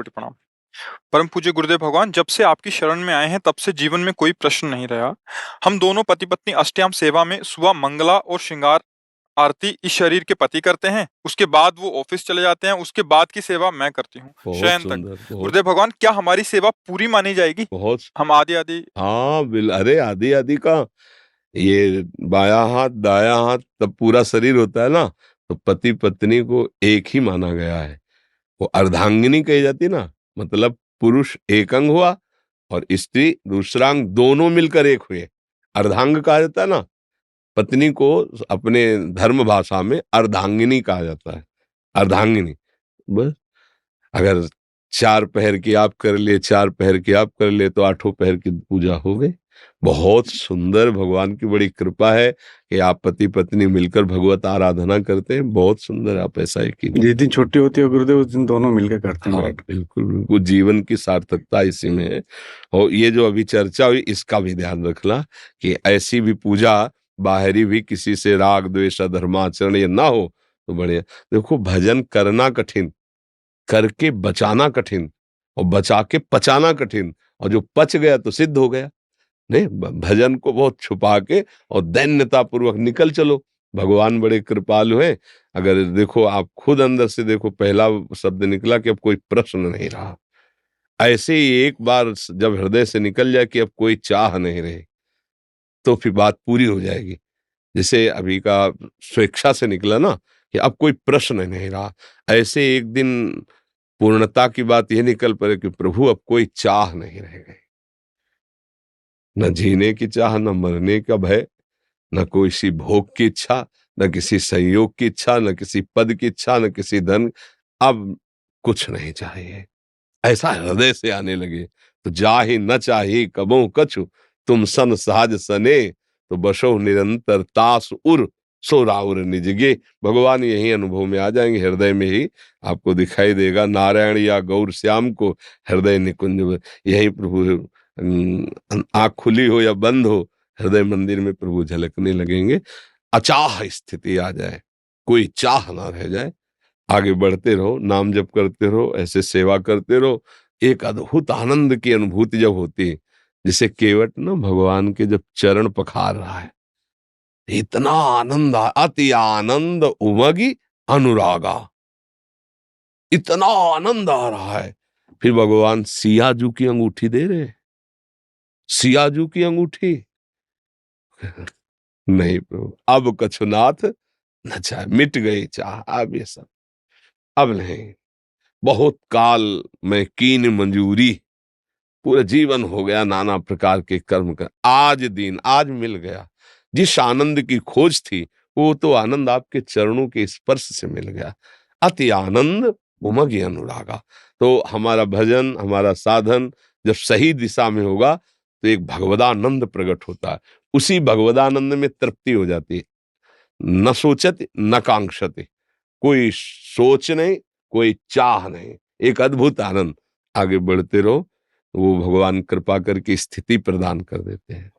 कोटि प्रणाम। परम पूज्य गुरुदेव भगवान, जब से आपकी शरण में आए हैं तब से जीवन में कोई प्रश्न नहीं रहा। हम दोनों पति पत्नी अष्टयाम सेवा में सुबह मंगला और श्रृंगार आरती इस शरीर के पति करते हैं, उसके बाद वो ऑफिस चले जाते हैं, उसके बाद की सेवा मैं करती हूँ बहुत शयन तक। सुंदर, बहुत गुरुदेव भगवान, क्या हमारी सेवा पूरी मानी जाएगी? बहुत। हम आदि आदि हाँ अरे आदि आदि का ये बायां हाथ दायां हाथ तब पूरा शरीर होता है ना, तो पति पत्नी को एक ही माना गया है। वो अर्धांगिनी कही जाती ना, मतलब पुरुष एक अंग हुआ और स्त्री दूसरा अंग, दोनों मिलकर एक हुए। अर्धांग कहा जाता है ना, पत्नी को अपने धर्म भाषा में अर्धांगिनी कहा जाता है। अर्धांगिनी बस। अगर 4 पहर की आप कर ले, 4 पहर की आप कर ले, तो 8 पहर की पूजा हो गई। बहुत सुंदर, भगवान की बड़ी कृपा है कि आप पति पत्नी मिलकर भगवत आराधना करते हैं। बहुत सुंदर, आप ऐसा ही कीजिए। जिस दिन छुट्टी होती है गुरुदेव उस दिन दोनों मिलकर करते हैं हाँ बैठ के। बिल्कुल बिल्कुल, जीवन की सार्थकता इसी में है। और ये जो अभी चर्चा हुई, इसका भी ध्यान रखना कि ऐसी भी पूजा बाहरी भी किसी से राग द्वेष अधर्माचरण ये ना हो तो बढ़िया। देखो, भजन करना कठिन, करके बचाना कठिन, और बचा के पचाना कठिन, और जो पच गया तो सिद्ध हो गया। नहीं, भजन को बहुत छुपा के और दैन्यता पूर्वक निकल चलो। भगवान बड़े कृपालु हैं। अगर देखो, आप खुद अंदर से देखो, पहला शब्द निकला कि अब कोई प्रश्न नहीं रहा। ऐसे ही एक बार जब हृदय से निकल जाए कि अब कोई चाह नहीं रहे, तो फिर बात पूरी हो जाएगी। जैसे अभी का स्वेच्छा से निकला ना कि अब कोई प्रश्न नहीं रहा, ऐसे एक दिन पूर्णता की बात ये निकल पड़े कि प्रभु अब कोई चाह नहीं रह गई। न जीने की चाह, न मरने का भय, न कोई सी भोग की इच्छा, न किसी संयोग की इच्छा, न किसी पद की इच्छा, न किसी धन। अब कुछ नहीं चाहिए। ऐसा हृदय से आने लगे तो जाहि न चाही कबहु कछु, तुम सन सहज सने, तो बसो निरंतर तास उर, सो राउर निजगे। भगवान यही अनुभव में आ जाएंगे, हृदय में ही आपको दिखाई देगा नारायण या गौर श्याम को हृदय निकुंज में। यही प्रभु आंख खुली हो या बंद हो, हृदय मंदिर में प्रभु झलकने लगेंगे। अचाह स्थिति आ जाए, कोई चाह ना रह जाए। आगे बढ़ते रहो, नाम जप करते रहो, ऐसे सेवा करते रहो। एक अद्भुत आनंद की अनुभूति जब होती है, जिसे केवट ना भगवान के जब चरण पखार रहा है, इतना आनंद, अति आनंद उमगी अनुरागा, इतना आनंद आ रहा है। फिर भगवान सियाजू की अंगूठी दे रहे हैं। सियाजू की अंगूठी नहीं प्रभु, अब कछुनाथ न चाहे, मिट गई चाह, अब ये सब अब नहीं। बहुत काल में कीन मंजूरी, पूरा जीवन हो गया नाना प्रकार के कर्म का, आज दिन आज मिल गया। जिस आनंद की खोज थी, वो तो आनंद आपके चरणों के स्पर्श से मिल गया। अति आनंद उमगी अनुरागा। तो हमारा भजन, हमारा साधन जब सही दिशा में होगा, तो एक भगवदानंद प्रकट होता है। उसी भगवदानंद में तृप्ति हो जाती है। न सोचत न कांक्षते, कोई सोच नहीं, कोई चाह नहीं, एक अद्भुत आनंद। आगे बढ़ते रहो, वो भगवान कृपा करके स्थिति प्रदान कर देते हैं।